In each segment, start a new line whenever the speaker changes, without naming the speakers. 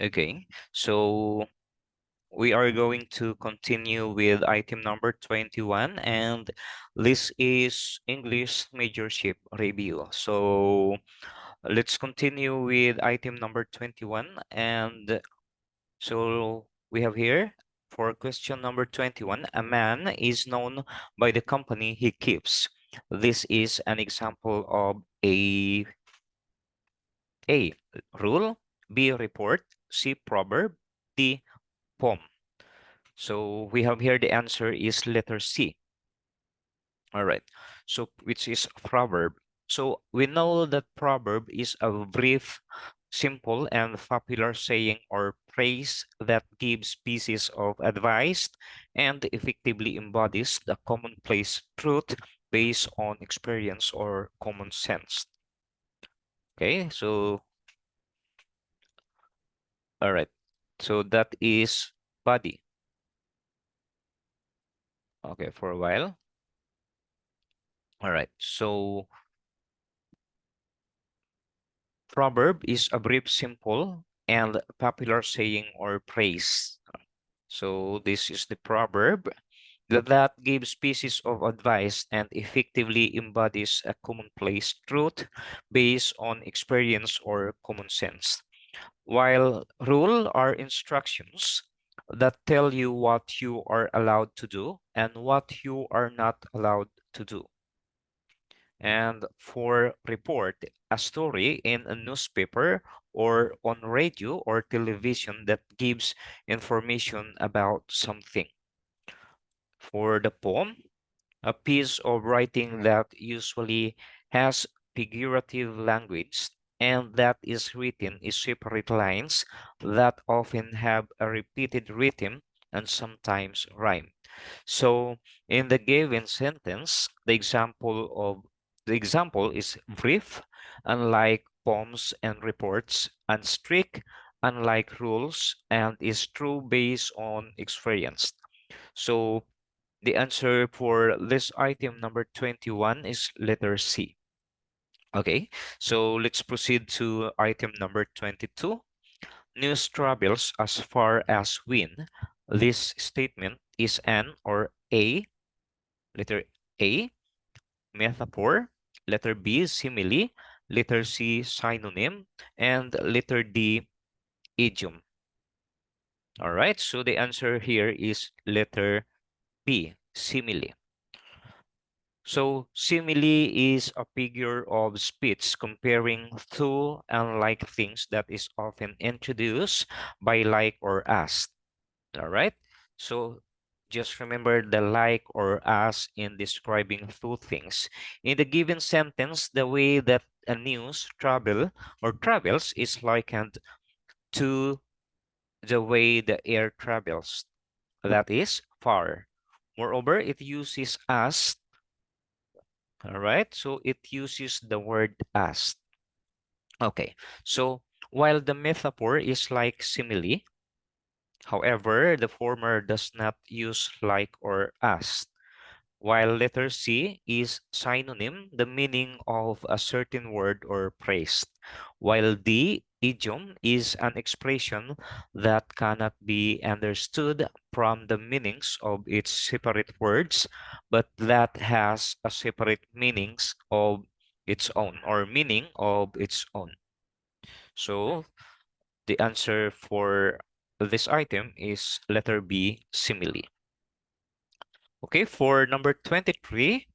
Okay, so we are going to continue with item number 21, and this is English Majorship review. So let's continue with item number 21. And so we have here for question number 21, a man is known by the company he keeps. This is an example of A rule, B report, C proverb, D poem. So we have here the answer is letter C. All right. So which is proverb. So we know that proverb is a brief, simple, and popular saying or phrase that gives pieces of advice and effectively embodies the commonplace truth based on experience or common sense. Okay, so all right. So that is body. Okay, for a while. All right. So proverb is a brief, simple, and popular saying or phrase. So this is the proverb that gives pieces of advice and effectively embodies a commonplace truth based on experience or common sense. While rule are instructions that tell you what you are allowed to do and what you are not allowed to do. And for report, a story in a newspaper or on radio or television that gives information about something. For the poem, a piece of writing that usually has figurative language and that is written in separate lines that often have a repeated rhythm and sometimes rhyme. So in the given sentence, the example is brief, unlike poems and reports, and strict, unlike rules, and is true based on experience. So the answer for this item number 21 is letter C. Okay, so let's proceed to item number 22. News travels as far as wind. This statement is an or a, letter A, metaphor, letter B, simile, letter C, synonym, and letter D, idiom. All right, so the answer here is letter B, simile. So simile is a figure of speech comparing two unlike things that is often introduced by like or as. All right. So just remember the like or as in describing two things. In the given sentence, the way that a news travels is likened to the way the air travels. That is far. Moreover, it uses as. All right. So it uses the word as. Okay. So while the metaphor is like simile, however, the former does not use like or as. While letter C is synonym, the meaning of a certain word or phrase. While D, idiom, is an expression that cannot be understood from the meanings of its separate words, but that has a separate meanings of its own or meaning of its own. So the answer for this item is letter B, simile. Okay, for number 23,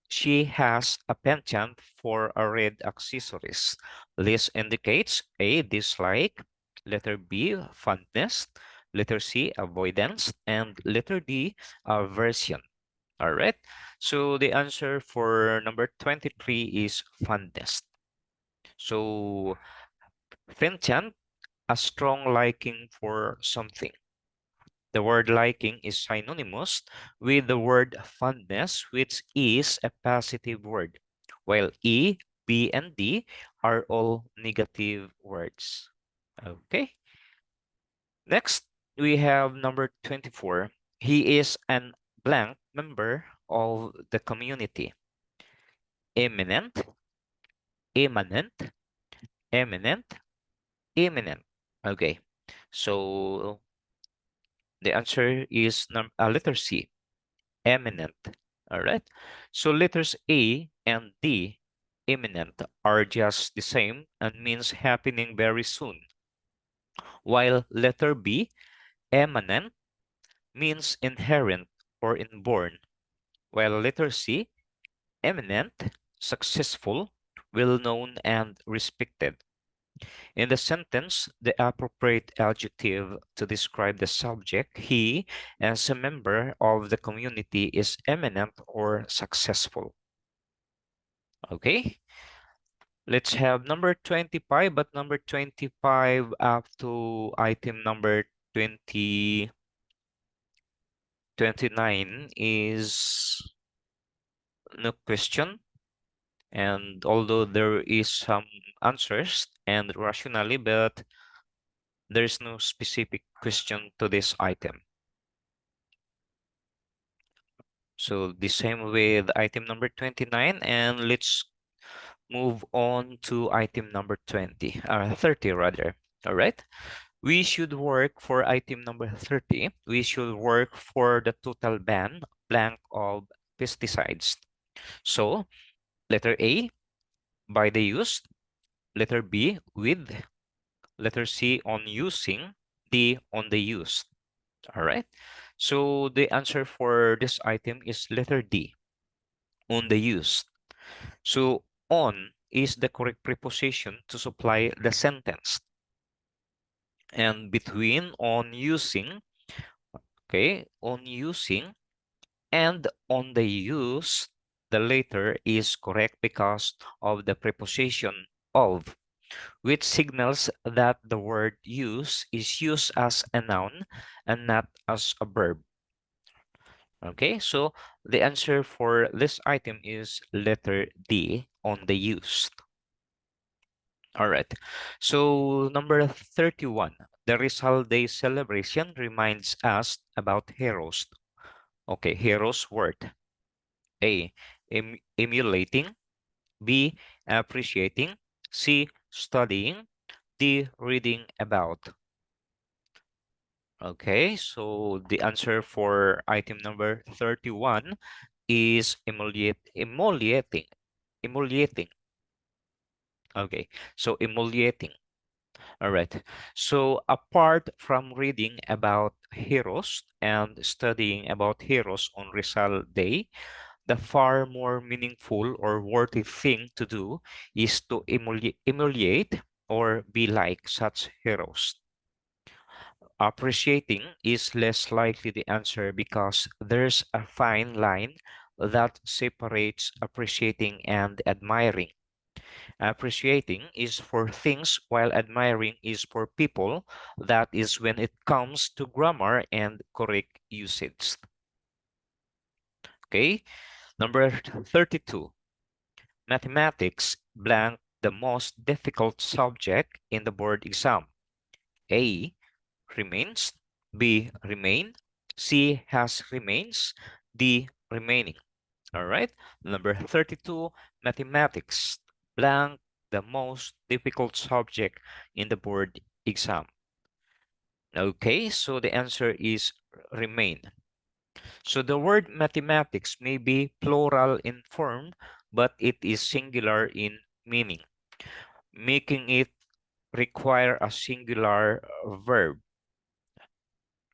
she has a penchant for a red accessories. This indicates A, dislike, letter B, fondness, letter C, avoidance, and letter D, aversion. All right. So the answer for number 23 is fondness. So penchant, a strong liking for something. The word liking is synonymous with the word fondness, which is a positive word, while E, B, and D are all negative words. Okay. Next, we have number 24. He is an blank member of the community. Eminent, immanent, eminent, imminent. Okay. So the answer is letter C, eminent. All right. So letters A and D, imminent, are just the same and means happening very soon. While letter B, eminent, means inherent or inborn. While letter C, eminent, successful, well known, and respected. In the sentence, the appropriate adjective to describe the subject, he, as a member of the community, is eminent or successful. Okay, let's have number 25, but number 25 up to item number 29 is no question. And although there is some answers and rationally, but there is no specific question to this item. So the same with item number 29, and let's move on to item number 30 rather. All right. We should work for item number 30. We should work for the total ban blank of pesticides. So letter A, by the use. Letter B, with. Letter C, on using. D, on the use. All right. So the answer for this item is letter D, on the use. So on is the correct preposition to supply the sentence. And between on using, okay, on using and on the use, the later is correct because of the preposition of, which signals that the word use is used as a noun and not as a verb. Okay, so the answer for this item is letter D, on the use. All right, so number 31, the Rizal Day celebration reminds us about heroes. Okay, heroes word. A, emulating. B, appreciating. C, studying. D, reading about. Okay, so the answer for item number 31 is emulating. Emulating. Okay, so emulating. All right. So apart from reading about heroes and studying about heroes on Rizal Day, the far more meaningful or worthy thing to do is to emulate or be like such heroes. Appreciating is less likely the answer because there's a fine line that separates appreciating and admiring. Appreciating is for things while admiring is for people. That is when it comes to grammar and correct usage. Okay, number 32. Mathematics blank the most difficult subject in the board exam. A, remains. B, remain. C, has remains. D, remaining. All right. Number 32, mathematics blank the most difficult subject in the board exam. Okay, so the answer is remain. So the word mathematics may be plural in form, but it is singular in meaning, making it require a singular verb.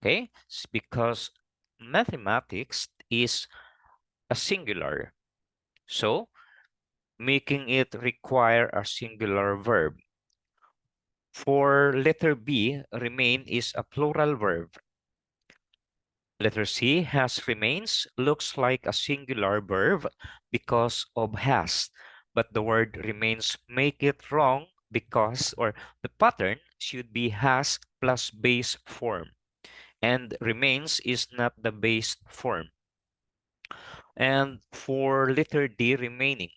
Okay, because mathematics is a singular, so making it require a singular verb. For letter B, remain is a plural verb. Letter C, has remains, looks like a singular verb because of has, but the word remains make it wrong because, or the pattern should be has plus base form, and remains is not the base form. And for letter D, remaining,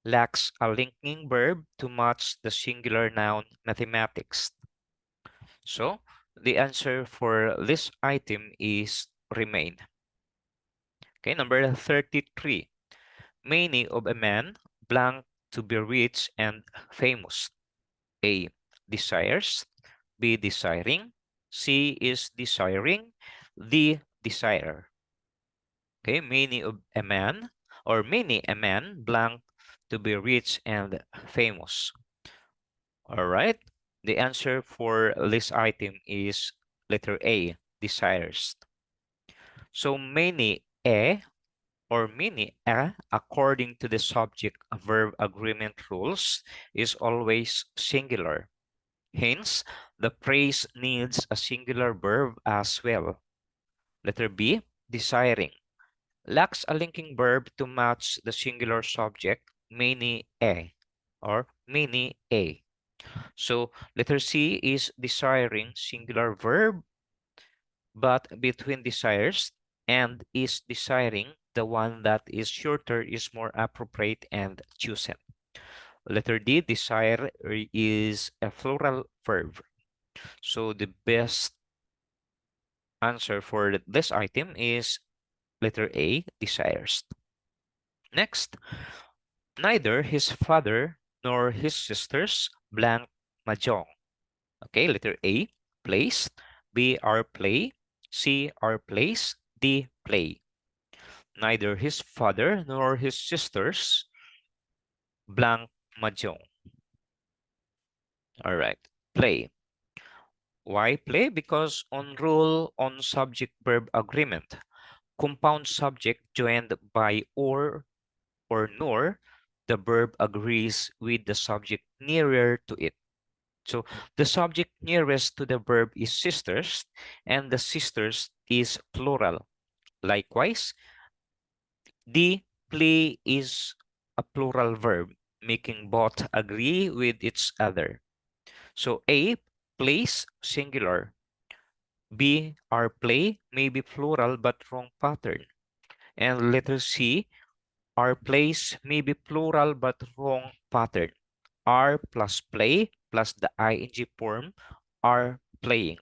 lacks a linking verb to match the singular noun mathematics. So the answer for this item is remain. Okay, number 33. Many of a man blank to be rich and famous. A, desires. B, desiring. C is desiring, D desire. Okay, many of a man or many a man blank to be rich and famous. All right. The answer for this item is letter A, desires. So many a or many a, according to the subject verb agreement rules, is always singular. Hence, the phrase needs a singular verb as well. Letter B, desiring, lacks a linking verb to match the singular subject many a or many a. So letter C is desiring singular verb, but between desires and is desiring, the one that is shorter is more appropriate and chosen. Letter D, desire is a plural verb. So the best answer for this item is letter A, desires. Next, neither his father nor his sisters blank mahjong. Okay, letter A, plays. B, are play. C, are plays. D, play. Neither his father nor his sisters blank mahjong. All right, play. Why play? Because on rule on subject-verb agreement, compound subject joined by or nor, the verb agrees with the subject nearer to it. So the subject nearest to the verb is sisters, and the sisters is plural. Likewise, the play is a plural verb, making both agree with each other. So A, plays, singular. B, our play may be plural but wrong pattern. And letter C, our plays may be plural but wrong pattern. Are plus play plus the ing form are playing.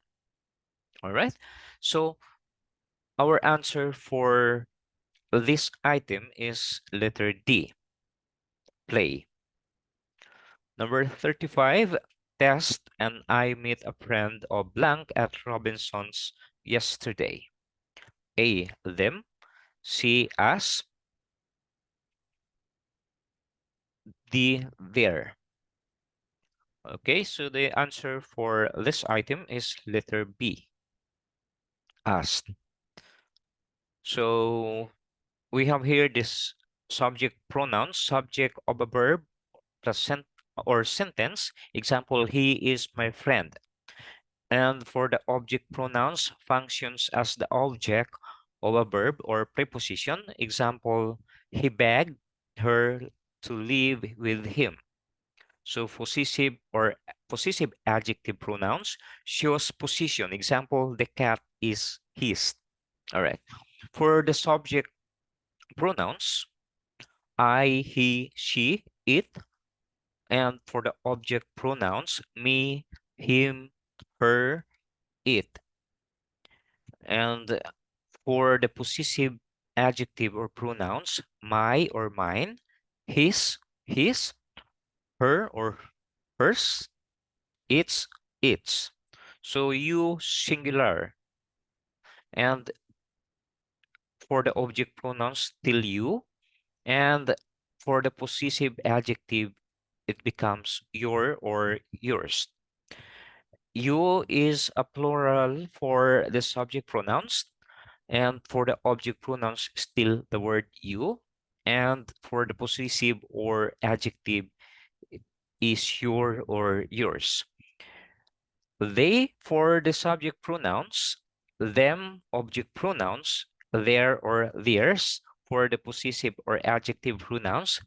All right. So our answer for this item is letter D, play. Number 35, test and I meet a friend of blank at Robinson's yesterday. A, them. C, us. D, their. Okay, so the answer for this item is letter B, us. So we have here this subject pronoun, subject of a verb plus or sentence. Example, he is my friend. And for the object pronouns, functions as the object of a verb or preposition. Example, he begged her to live with him. So possessive or possessive adjective pronouns shows position. Example, the cat is his. All right. For the subject pronouns, I, he, she, it. And for the object pronouns, me, him, her, it. And for the possessive adjective or pronouns, my or mine, his, her or hers, its. So you singular. And for the object pronouns, still you. And for the possessive adjective, it becomes your or yours. You is a plural for the subject pronouns, and for the object pronouns, still the word you. And for the possessive or adjective, it is your or yours. They for the subject pronouns, them object pronouns, their or theirs for the possessive or adjective pronouns,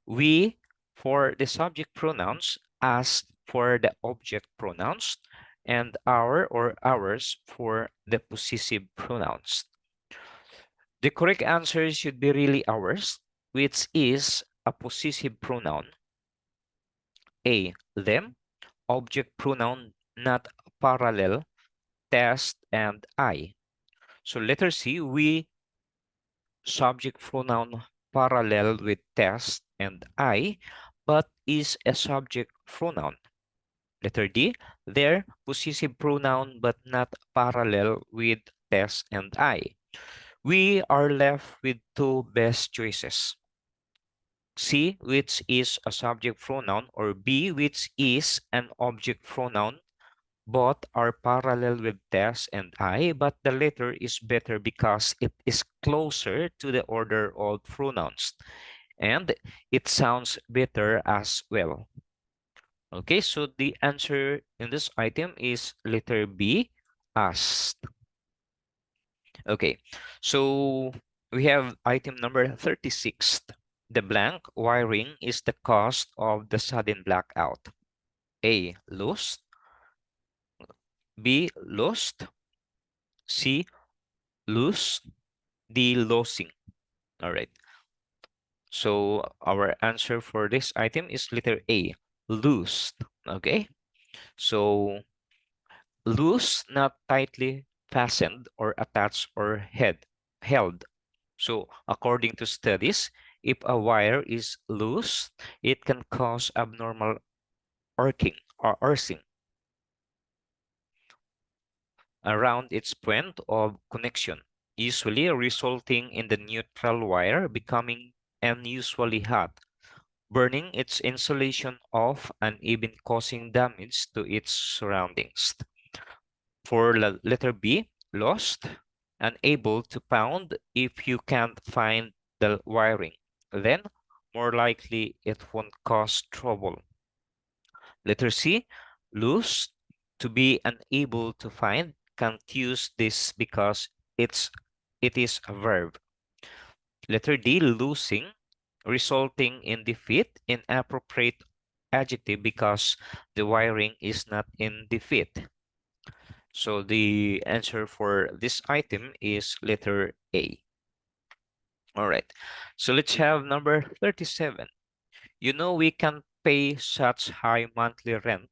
we for the subject pronouns, us for the object pronouns, and our or ours for the possessive pronouns. The correct answer should be really ours, which is a possessive pronoun. A, them, object pronoun not parallel, test, and I. So letter C, we subject pronoun parallel with test and I, but is a subject pronoun. Letter D, they're possessive pronoun but not parallel with test and I. We are left with two best choices. C, which is a subject pronoun, or B, which is an object pronoun. Both are parallel with test and I, but the latter is better because it is closer to the order of pronouns and it sounds better as well. Okay, so the answer in this item is letter B, asked. Okay, so we have item number 36. The blank wiring is the cost of the sudden blackout. A, lost. B, lost. C, lose. D, losing. All right. So our answer for this item is letter A, loose. Okay. So loose, not tightly fastened or attached or held. So according to studies, if a wire is loose, it can cause abnormal arcing or earthing around its point of connection, usually resulting in the neutral wire becoming unusually hot, burning its insulation off and even causing damage to its surroundings. For letter B, lost, unable to pound if you can't find the wiring, then more likely it won't cause trouble. Letter C, lose, to be unable to find, can't use this because it is a verb. Letter D, losing, resulting in defeat, inappropriate adjective because the wiring is not in defeat. So the answer for this item is letter A. All right. So let's have number 37. You know we can't pay such high monthly rent.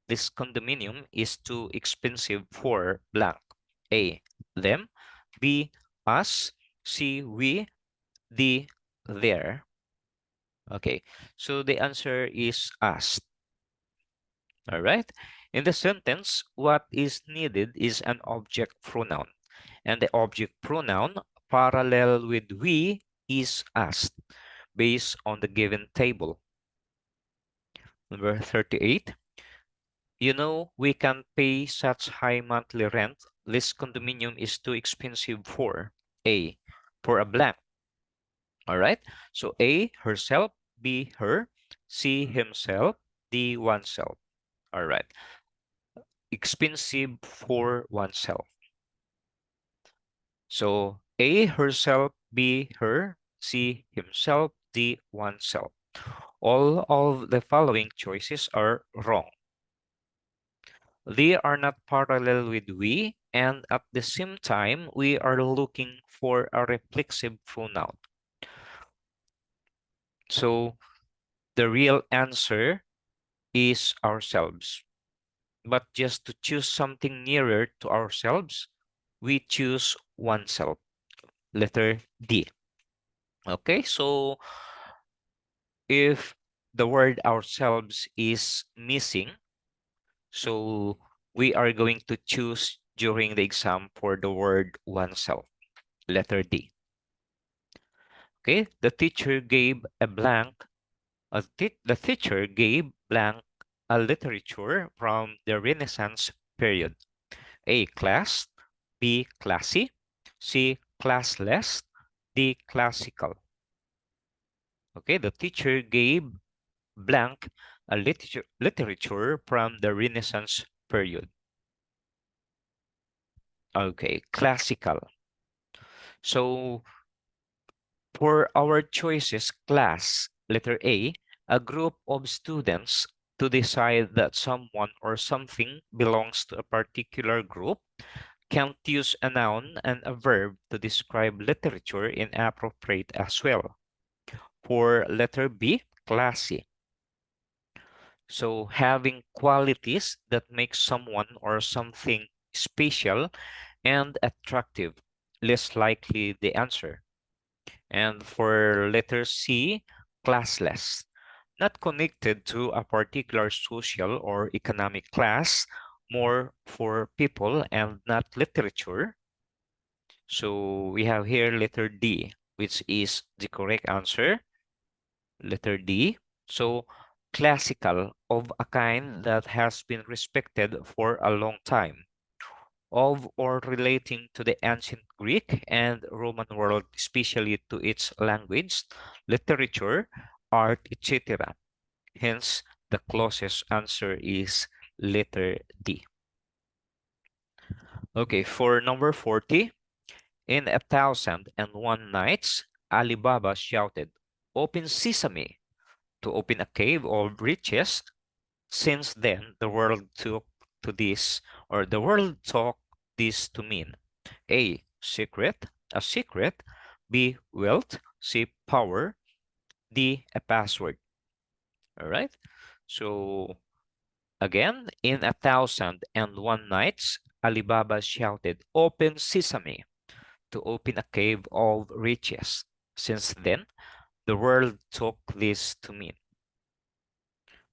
This condominium is too expensive for blank. A, them. B, us. C, we. D, there. Okay. So the answer is us. All right. In the sentence, what is needed is an object pronoun. And the object pronoun parallel with we is asked based on the given table. Number 38. You know, we can't pay such high monthly rent. This condominium is too expensive for A, for a blank. All right. So A, herself, B, her, C, himself, D, oneself. All right. Expensive for oneself. So A, herself, B, her, C, himself, D, oneself. All of the following choices are wrong. They are not parallel with we, and at the same time, we are looking for a reflexive pronoun. So the real answer is ourselves. But just to choose something nearer to ourselves, we choose oneself. Letter D. Okay, so if the word ourselves is missing, so we are going to choose during the exam for the word oneself. Letter D. Okay, the teacher gave a blank. The teacher gave blank a literature from the Renaissance period. A, class. B, classy. C, classless. D, classical. Okay, the teacher gave blank a literature from the Renaissance period. Okay, classical. So for our choices, class, letter A group of students to decide that someone or something belongs to a particular group, can't use a noun and a verb to describe literature inappropriate as well. For letter B, classy. So having qualities that make someone or something special and attractive, less likely the answer. And for letter C, classless. not connected to a particular social or economic class, more for people and not literature. So we have here letter D, which is the correct answer. Letter D. So classical, of a kind that has been respected for a long time, of or relating to the ancient Greek and Roman world, especially to its language, literature, art, etc. Hence, the closest answer is letter D. Okay, for number 40, in 1001 Nights, Ali Baba shouted, "Open sesame," to open a cave of riches. Since then, the world took this to mean A, secret, a secret, B, wealth, C, power, D, a password. All right. So again, in 1001 Nights, Alibaba shouted, "Open sesame," to open a cave of riches. Since then, the world took this to mean,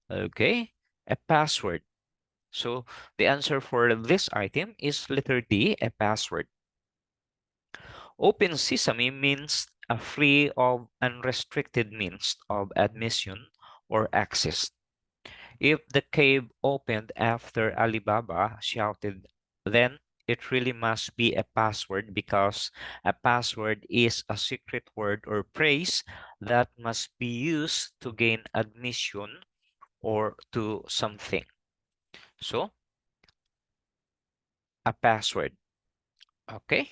okay, a password. So the answer for this item is letter D, a password. Open sesame means a free of unrestricted means of admission or access. If the cave opened after Alibaba shouted, then it really must be a password, because a password is a secret word or phrase that must be used to gain admission or to something. So, a password. Okay.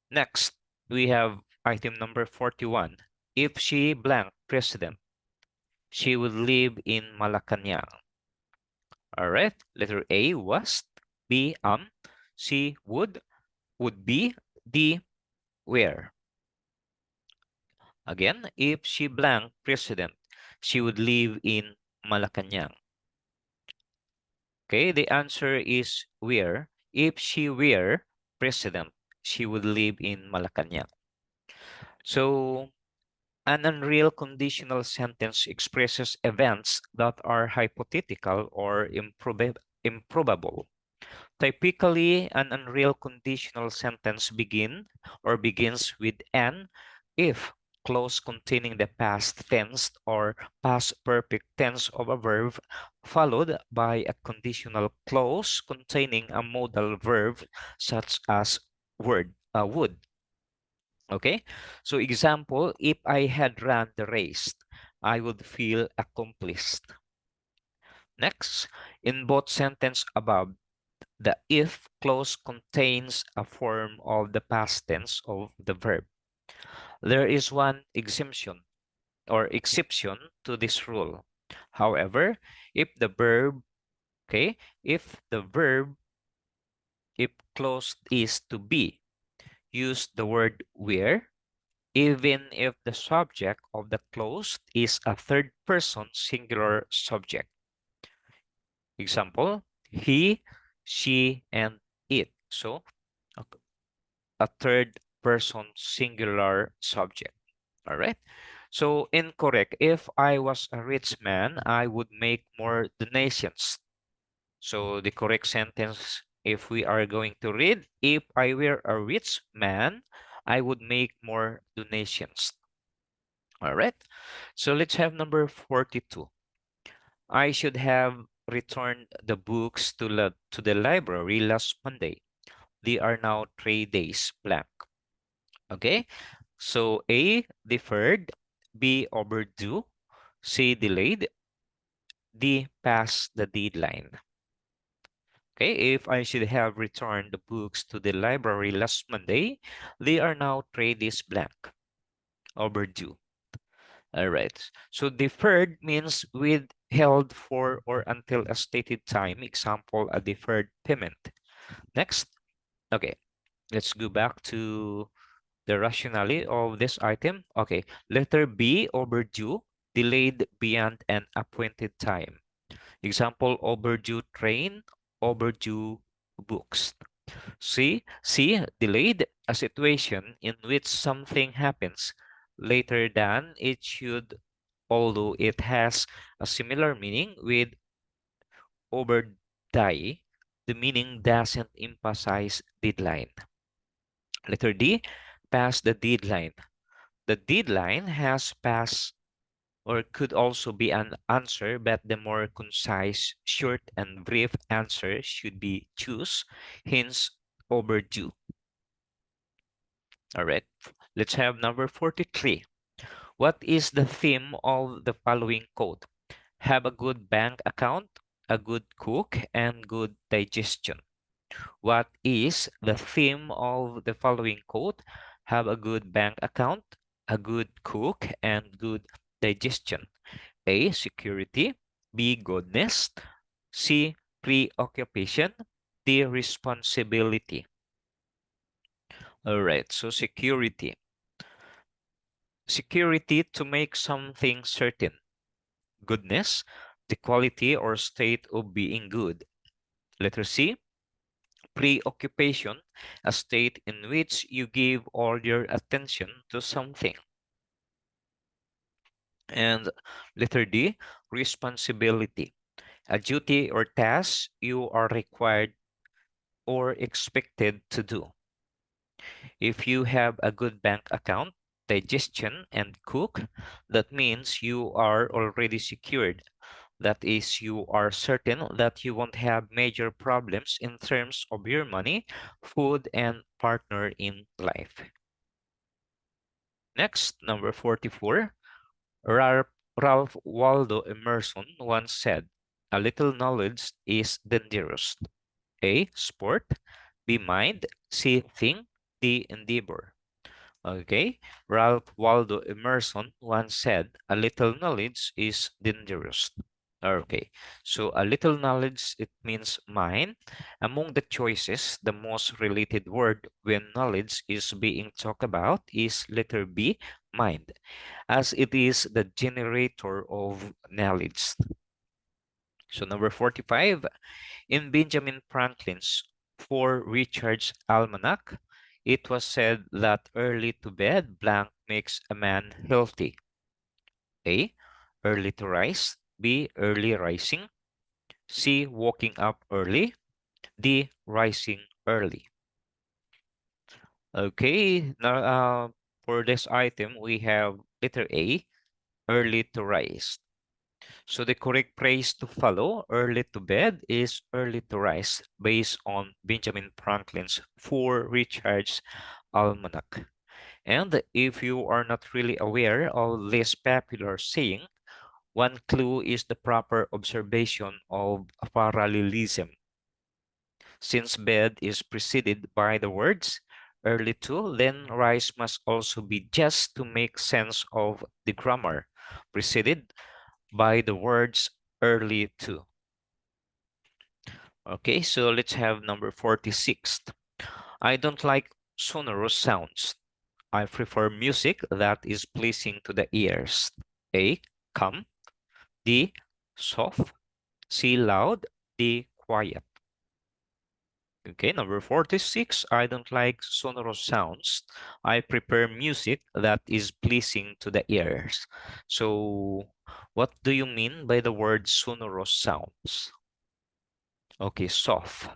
Next, we have item number 41. If she blank president, she would live in Malacanang. All right. Letter A, was, B, C, would be, D, where. Again, if she blank president, she would live in Malacanang. Okay, the answer is where. If she were president, she would live in Malacanang. So an unreal conditional sentence expresses events that are hypothetical or improbable. Typically, an unreal conditional sentence begins with an if clause containing the past tense or past perfect tense of a verb, followed by a conditional clause containing a modal verb such as would. Okay, so example, if I had run the race, I would feel accomplished. Next, in both sentence above, the if clause contains a form of the past tense of the verb. There is one exemption or exception to this rule. However, if the verb, okay, if clause is to be, use the word where, even if the subject of the clause is a third person singular subject. Example, he, she, and it. So a third person singular subject. All right. So incorrect. If I was a rich man, I would make more donations. So the correct sentence, if we are going to read, if I were a rich man, I would make more donations. All right. So let's have number 42. I should have returned the books to the library last Monday. They are now 3 days blank. Okay. So A, deferred, B, overdue, C, delayed, D, past the deadline. Okay, if I should have returned the books to the library last Monday, they are now 3 days blank, overdue. All right, so deferred means withheld for or until a stated time. Example, a deferred payment. Next, okay, let's go back to the rationale of this item. Okay, letter B, overdue, delayed beyond an appointed time. Example, overdue train, overdue books. C, delayed, a situation in which something happens later than it should although it has a similar meaning with overdie, the meaning doesn't emphasize deadline. Letter D, pass the deadline. The deadline has passed or could also be an answer, but the more concise, short, and brief answer should be choose, hence overdue. All right, let's have number 43. What is the theme of the following quote? Have a good bank account, a good cook, and good digestion. What is the theme of the following quote? Have a good bank account, a good cook, and good digestion. A. Security. B. Goodness. C. Preoccupation. D. Responsibility. All right, so security. Security to make something certain. Goodness, the quality or state of being good. Letter C. Preoccupation, a state in which you give all your attention to something. And letter D. Responsibility, a duty or task you are required or expected to do. If you have a good bank account, digestion, and cook, that means you are already secured. That is, you are certain that you won't have major problems in terms of your money, food, and partner in life. Next, number 44. Ralph Waldo Emerson once said, a little knowledge is dangerous. A. Sport. B. Mind. C. Think. D. Endeavor. Okay. Ralph Waldo Emerson once said, a little knowledge is dangerous. Okay. So a little knowledge, it means mind. Among the choices, the most related word when knowledge is being talked about is letter B, mind, as it is the generator of knowledge. So number 45, in Benjamin Franklin's For Richard's Almanac, it was said that early to bed blank makes a man healthy. A. Early to rise. B. Early rising. C. Waking up early. D. Rising early. Okay, now for this item, we have letter A, early to rise. So the correct phrase to follow, early to bed, is early to rise, based on Benjamin Franklin's For Richard's Almanac. And if you are not really aware of this popular saying, one clue is the proper observation of parallelism. Since bed is preceded by the words early to, then rise must also be just to make sense of the grammar, preceded by the words early to. Okay, so let's have number 46. I don't like sonorous sounds. I prefer music that is pleasing to the ears. A. Calm. D. Soft. C. Loud. D. Quiet. Okay, number 46. I don't like sonorous sounds. I prefer music that is pleasing to the ears. So, what do you mean by the word sonorous sounds? Okay, soft.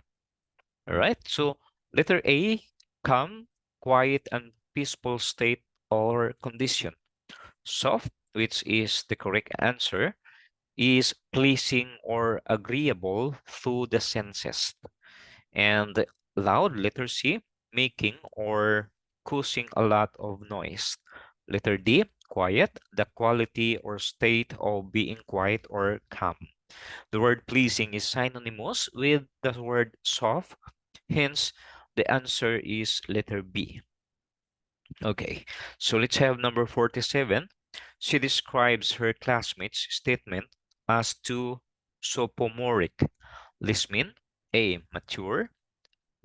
All right, so letter A, calm, quiet, and peaceful state or condition. Soft, which is the correct answer, is pleasing or agreeable through the senses. And loud, letter C, making or causing a lot of noise. Letter D, quiet, the quality or state of being quiet or calm. The word pleasing is synonymous with the word soft, hence the answer is letter B. Okay, so let's have number 47. She describes her classmates' statement as too sophomoric. This means A, mature,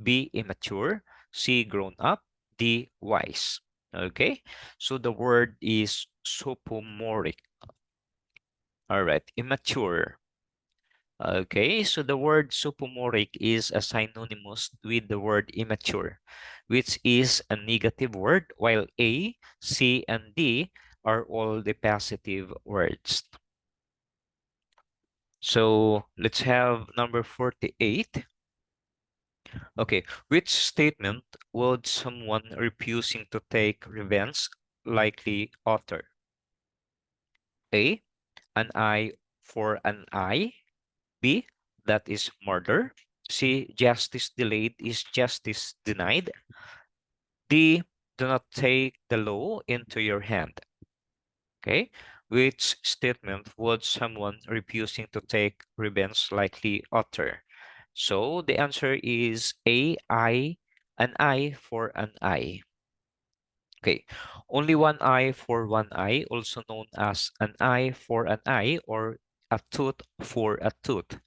B, immature, C, grown up, D, wise. Okay, so the word is sophomoric. All right, immature. Okay, so the word sophomoric is a synonymous with the word immature, which is a negative word, while A, C, and D are all the positive words. So let's have number 48. Okay, which statement would someone refusing to take revenge likely utter? A, an eye for an eye. B, that is murder. C, justice delayed is justice denied. D, do not take the law into your hand. Okay, which statement would someone refusing to take revenge likely utter? So the answer is A, an eye for an eye. Okay, only one eye for one eye, also known as an eye for an eye or a tooth for a tooth,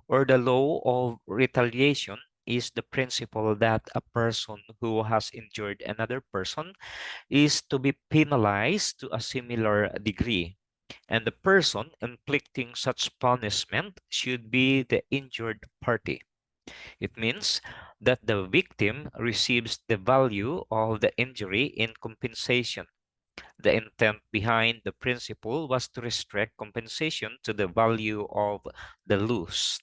or the law of retaliation is the principle that a person who has injured another person is to be penalized to a similar degree, and the person inflicting such punishment should be the injured party. It means that the victim receives the value of the injury in compensation. The intent behind the principle was to restrict compensation to the value of the loss.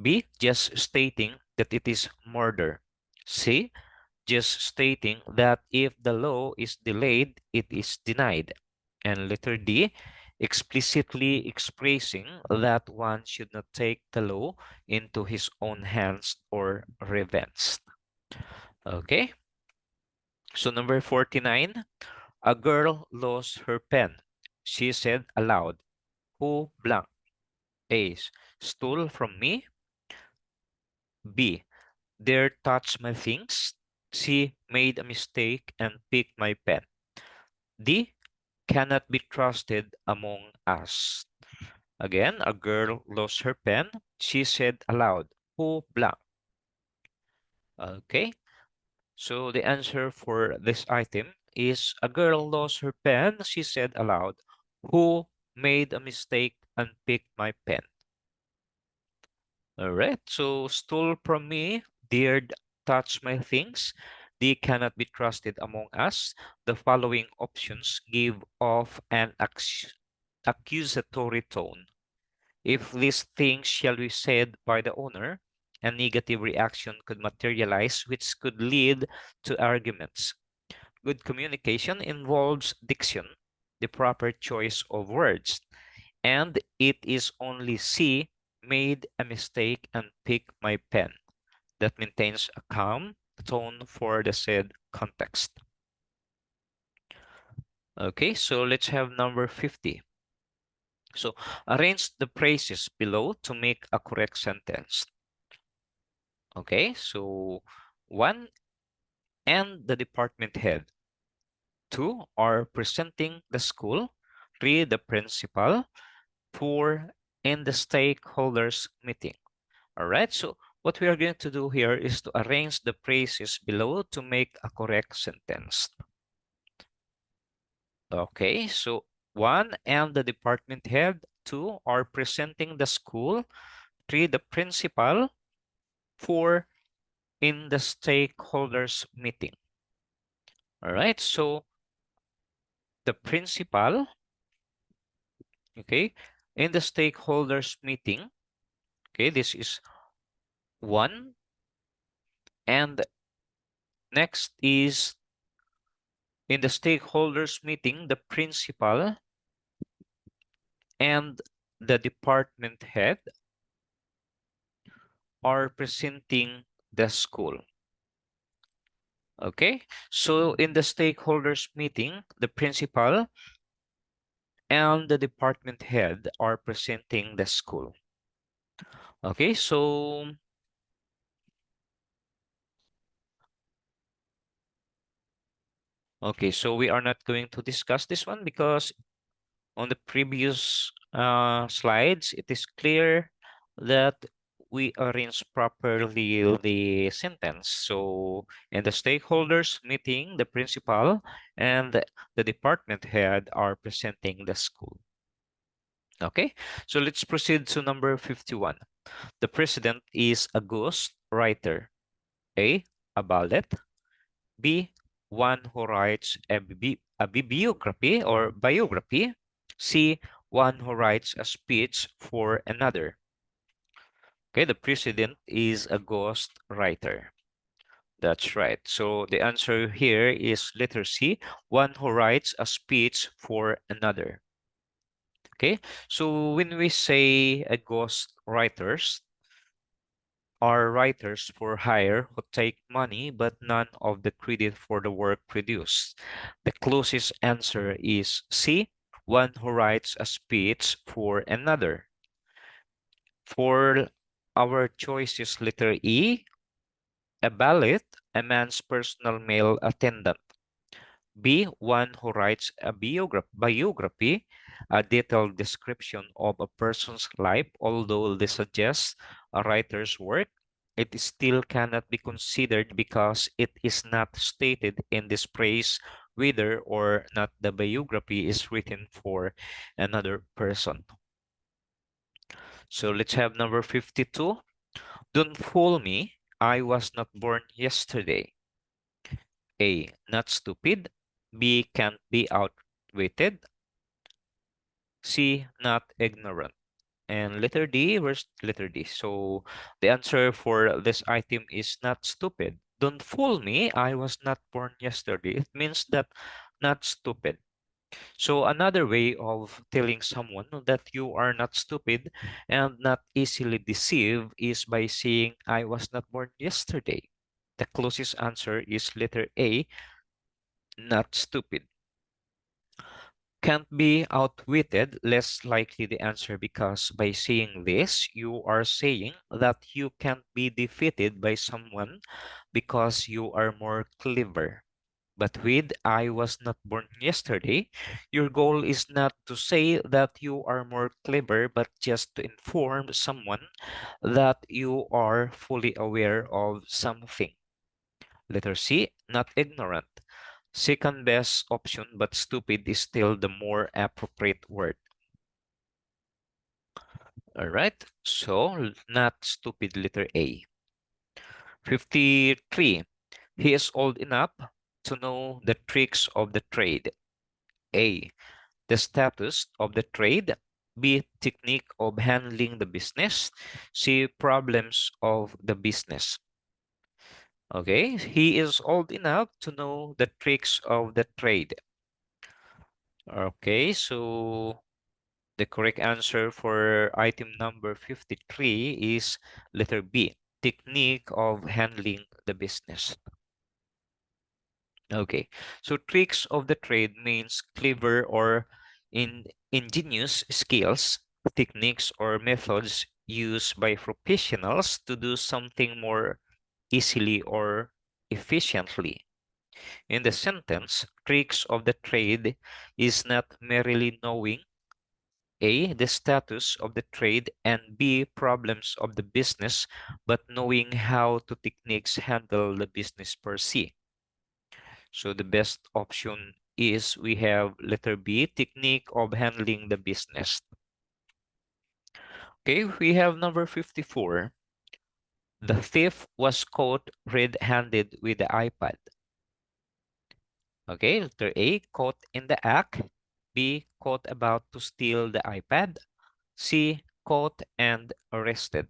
B, just stating that it is murder. C, just stating that if the law is delayed, it is denied. And letter D, explicitly expressing that one should not take the law into his own hands or revenge. Okay, so number 49, a girl lost her pen. She said aloud, who blank? A, stole from me. B, dare touch my things. C, made a mistake and picked my pen. D, cannot be trusted among us. Again, a girl lost her pen. She said aloud, who blank? Okay, so the answer for this item is a girl lost her pen. She said aloud, who made a mistake and picked my pen? All right, so stole from me, dared touch my things. They cannot be trusted among us. The following options give off an accusatory tone. If these things shall be said by the owner, a negative reaction could materialize, which could lead to arguments. Good communication involves diction, the proper choice of words, and it is only C, made a mistake and picked my pen, that maintains a calm tone for the said context. Okay, so let's have number 50. So arrange the phrases below to make a correct sentence. Okay, so 1, and the department head. 2, are presenting the school. 3, the principal. 4, in the stakeholders meeting. All right, so what we are going to do here is to arrange the phrases below to make a correct sentence. Okay, so 1, and the department head. 2, are presenting the school. 3, the principal. 4, in the stakeholders meeting. All right, so the principal, okay, in the stakeholders meeting, okay, this is 1, and next is in the stakeholders meeting, the principal and the department head are presenting the school. Okay, so in the stakeholders meeting, the principal and the department head are presenting the school. Okay, so we are not going to discuss this one because on the previous slides, it is clear that we arrange properly the sentence. So in the stakeholders meeting, the principal and the department head are presenting the school. Okay, so let's proceed to number 51. The president is a ghost writer. A, a ballad. B, one who writes a bibliography or biography. C, one who writes a speech for another. Okay, the president is a ghost writer. That's right. So the answer here is letter C, one who writes a speech for another. Okay, so when we say a ghost writers, are writers for hire who take money but none of the credit for the work produced. The closest answer is C, one who writes a speech for another. For our choice is letter E, a valet, a man's personal male attendant. B, one who writes a biography, a detailed description of a person's life, although this suggests a writer's work, it still cannot be considered because it is not stated in this phrase whether or not the biography is written for another person. So let's have number 52. Don't fool me, I was not born yesterday. A, not stupid. B, can't be outwitted. C, not ignorant. And letter D, where's letter D? So the answer for this item is not stupid. Don't fool me, I was not born yesterday. It means that not stupid. So another way of telling someone that you are not stupid and not easily deceived is by saying, I was not born yesterday. The closest answer is letter A, not stupid. Can't be outwitted, less likely the answer, because by saying this, you are saying that you can't be defeated by someone because you are more clever. But with I was not born yesterday, your goal is not to say that you are more clever, but just to inform someone that you are fully aware of something. Letter C, not ignorant. Second best option, but stupid is still the more appropriate word. All right, so not stupid, letter A. 53. He is old enough to know the tricks of the trade. A, the status of the trade. B, technique of handling the business. C, problems of the business. Okay, he is old enough to know the tricks of the trade. Okay, so the correct answer for item number 53 is letter B, technique of handling the business. Okay, so tricks of the trade means clever or ingenious skills, techniques, or methods used by professionals to do something more easily or efficiently. In the sentence, tricks of the trade is not merely knowing A, the status of the trade, and B, problems of the business, but knowing how to techniques handle the business per se. So the best option is we have letter B, technique of handling the business. Okay, we have number 54. The thief was caught red-handed with the iPad. Okay, letter A, caught in the act. B, caught about to steal the iPad. C, caught and arrested.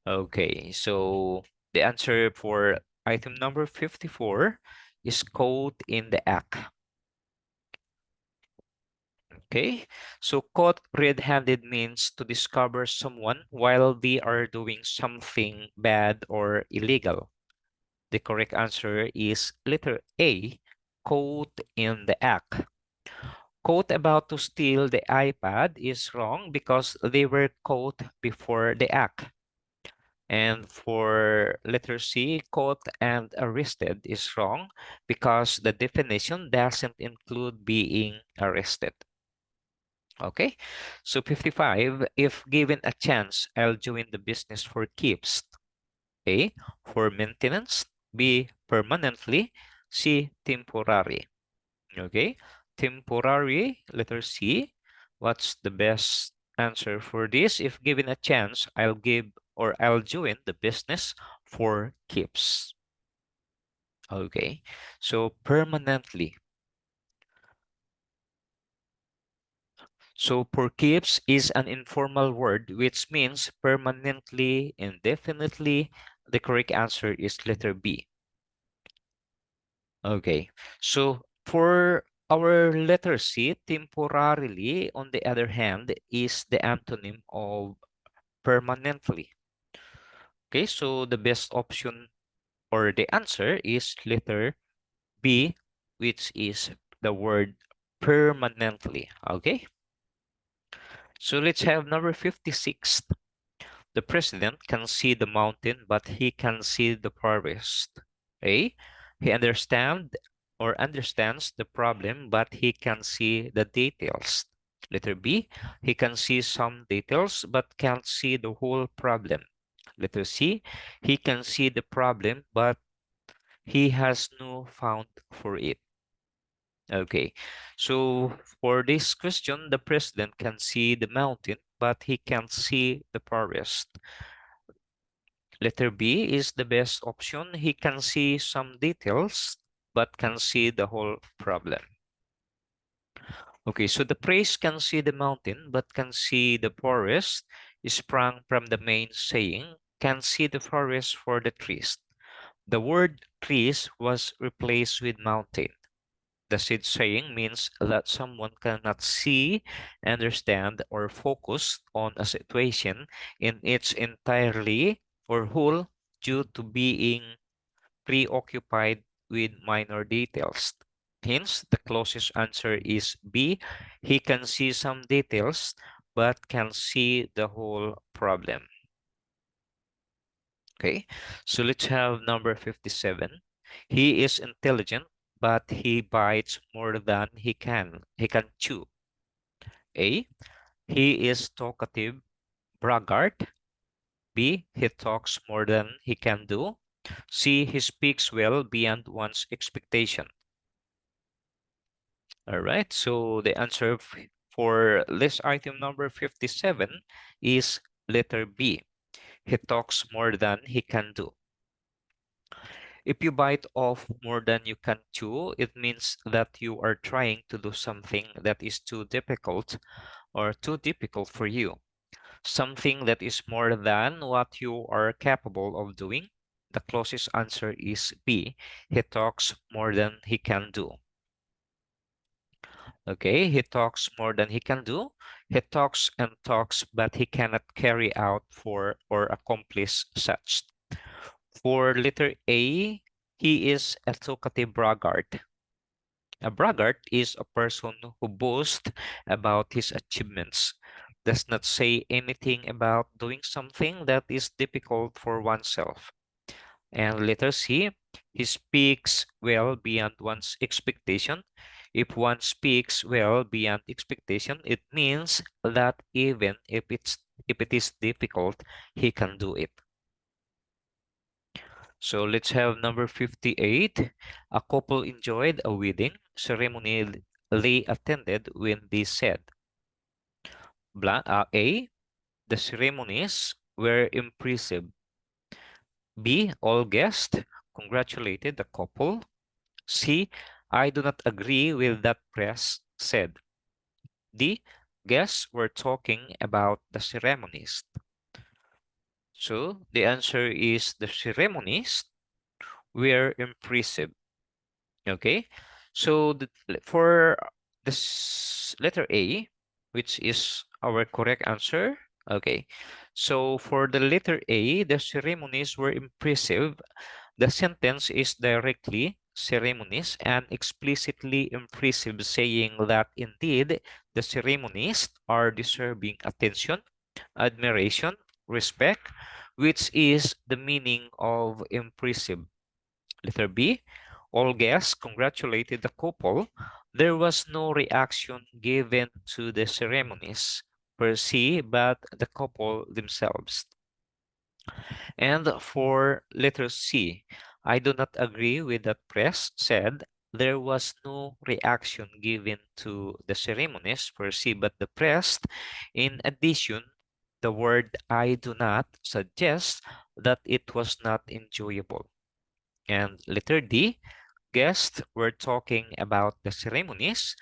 Okay, so the answer for item number 54 is caught in the act. Okay, so caught red-handed means to discover someone while they are doing something bad or illegal. The correct answer is letter A, caught in the act. Caught about to steal the iPad is wrong because they were caught before the act. And for letter C, caught and arrested is wrong because the definition doesn't include being arrested. Okay, so 55, if given a chance, I'll join the business for keeps. A, for maintenance. B, permanently. C, temporary. Okay, temporary, letter C. What's the best answer for this? If given a chance, I'll join the business for keeps. Okay, so permanently. So for keeps is an informal word which means permanently, indefinitely. The correct answer is letter B. Okay, so for our letter C, temporarily, on the other hand, is the antonym of permanently. Okay, so the best option or the answer is letter B, which is the word permanently. Okay, so let's have number 56. The president can see the mountain, but he can see the forest. A. He understands the problem, but he can see the details. Letter B. He can see some details, but can't see the whole problem. Letter C. He can see the problem, but he has no fount for it. Okay, so for this question, the president can see the mountain, but he can't see the forest. Letter B is the best option. He can see some details, but can see the whole problem. Okay, so the phrase can see the mountain, but can see the forest is sprung from the main saying, can see the forest for the trees. The word trees was replaced with mountain. The said saying means that someone cannot see, understand, or focus on a situation in its entirely or whole due to being preoccupied with minor details. Hence, the closest answer is B. He can see some details, but can see the whole problem. Okay, so let's have number 57. He is intelligent, but he bites more than he can chew. A. He is talkative, braggart. B. He talks more than he can do. C. He speaks well beyond one's expectation. All right, so the answer for list item number 57 is letter B. He talks more than he can do. If you bite off more than you can chew, it means that you are trying to do something that is too difficult or too difficult for you. Something that is more than what you are capable of doing. The closest answer is B. He talks more than he can do. Okay, he talks more than he can do. He talks and talks, but he cannot carry out for or accomplish such. For letter A, he is a talkative braggart. A braggart is a person who boasts about his achievements, does not say anything about doing something that is difficult for oneself. And letter C, he speaks well beyond one's expectation. If one speaks well beyond expectation, it means that even if it is difficult, he can do it. So let's have number 58. A couple enjoyed a wedding ceremony they attended when they said, A, the ceremonies were impressive. B, all guests congratulated the couple. C, I do not agree with that press said. D, guests were talking about the ceremonies. So the answer is the ceremonies were impressive. Okay, so for this letter A, which is our correct answer. Okay, so for the letter A, the ceremonies were impressive. The sentence is directly ceremonies and explicitly impressive, saying that indeed the ceremonies are deserving attention, admiration, respect, which is the meaning of impressive. Letter B, all guests congratulated the couple. There was no reaction given to the ceremonies per se, but the couple themselves. And for letter C, I do not agree with that press said there was no reaction given to the ceremonies per se, but the press. In addition, the word I do not suggests that it was not enjoyable. And letter D, guests were talking about the ceremonies.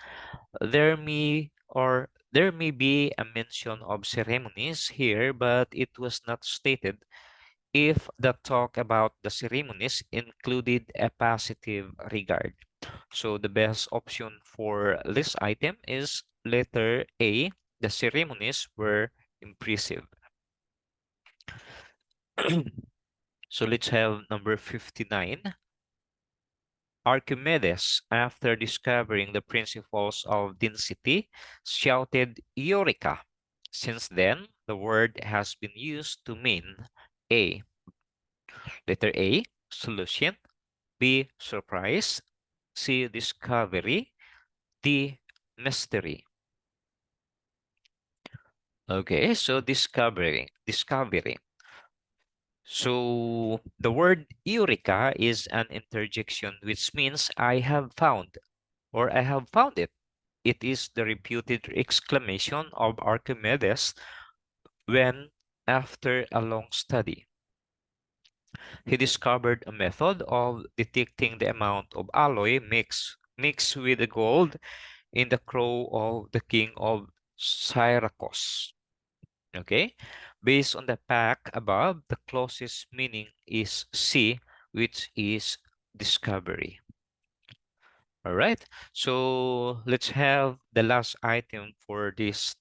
There may be a mention of ceremonies here, but it was not stated if the talk about the ceremonies included a positive regard. So the best option for this item is letter A. The ceremonies were impressive. So let's have number 59. Archimedes, after discovering the principles of density, shouted Eureka. Since then, the word has been used to mean A. Letter A, solution. B, surprise. C, discovery. D, mystery. Okay, so discovery. So the word eureka is an interjection which means I have found or I have found it. It is the reputed exclamation of Archimedes when, after a long study, he discovered a method of detecting the amount of alloy mixed with the gold in the crow of the king of Syracuse. Okay, based on the fact above, the closest meaning is C, which is discovery. All right, so let's have the last item for this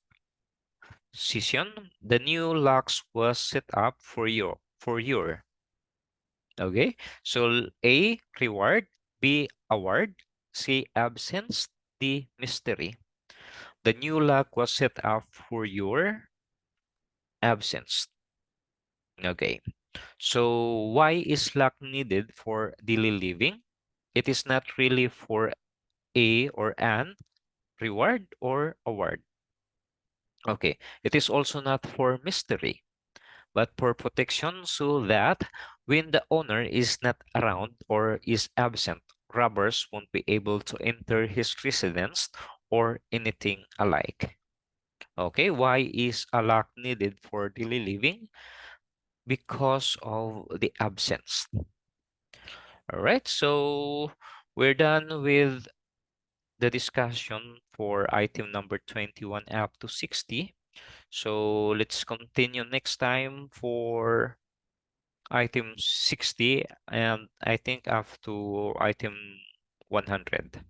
session. The new locks was set up for your. Okay, so A, reward. B, award. C, absence. D, mystery. The new lock was set up for your absence. Okay, so why is luck needed for daily living? It is not really for a or an reward or award. Okay, it is also not for mystery, but for protection so that when the owner is not around or is absent, robbers won't be able to enter his residence or anything alike. Okay, why is a lock needed for daily living? Because of the absence. All right, so we're done with the discussion for item number 21 up to 60. So let's continue next time for item 60 and I think up to item 100.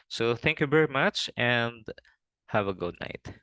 So thank you very much and have a good night.